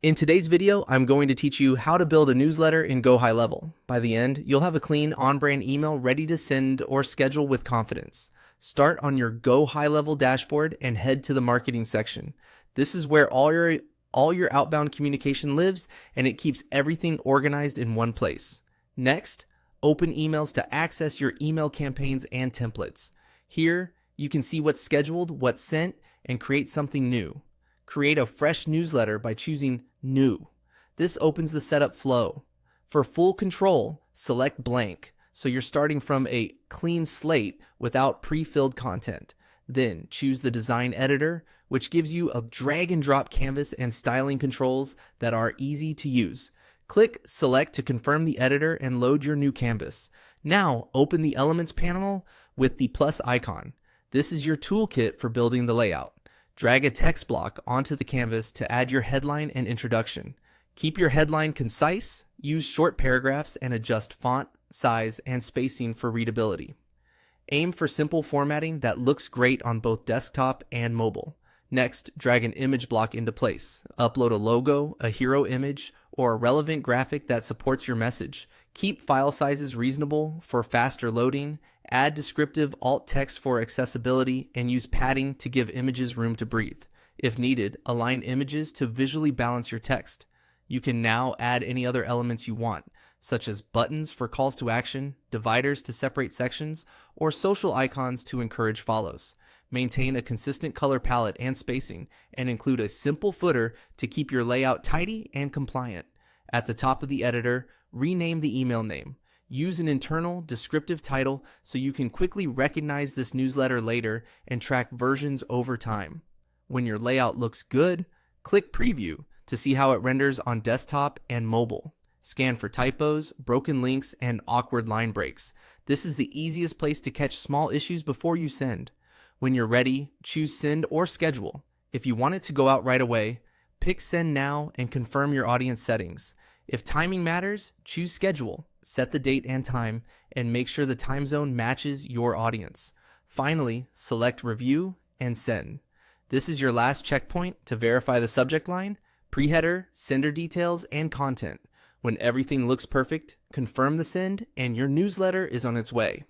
In today's video, I'm going to teach you how to build a newsletter in GoHighlevel. By the end, you'll have a clean, on-brand email ready to send or schedule with confidence. Start on your GoHighlevel dashboard and head to the marketing section. This is where all your outbound communication lives, and it keeps everything organized in one place. Next, open emails to access your email campaigns and templates. Here, you can see what's scheduled, what's sent, and create something new. Create a fresh newsletter by choosing New. This opens the setup flow. For full control, select Blank, so you're starting from a clean slate without pre-filled content. Then choose the Design Editor, which gives you a drag and drop canvas and styling controls that are easy to use. Click Select to confirm the editor and load your new canvas. Now open the Elements panel with the plus icon. This is your toolkit for building the layout. Drag a text block onto the canvas to add your headline and introduction. Keep your headline concise, use short paragraphs, and adjust font, size, and spacing for readability. Aim for simple formatting that looks great on both desktop and mobile. Next, drag an image block into place. Upload a logo, a hero image, or a relevant graphic that supports your message. Keep file sizes reasonable for faster loading. Add descriptive alt text for accessibility, and use padding to give images room to breathe. If needed, align images to visually balance your text. You can now add any other elements you want, such as buttons for calls to action, dividers to separate sections, or social icons to encourage follows. Maintain a consistent color palette and spacing, and include a simple footer to keep your layout tidy and compliant. At the top of the editor, rename the email name. Use an internal descriptive title so you can quickly recognize this newsletter later and track versions over time. When your layout looks good, click Preview to see how it renders on desktop and mobile. Scan for typos, broken links, and awkward line breaks. This is the easiest place to catch small issues before you send. When you're ready, choose Send or Schedule. If you want it to go out right away, pick Send Now and confirm your audience settings. If timing matters, choose Schedule. Set the date and time, and make sure the time zone matches your audience. Finally, select Review and Send. This is your last checkpoint to verify the subject line, pre-header, sender details, and content. When everything looks perfect, confirm the send, and your newsletter is on its way.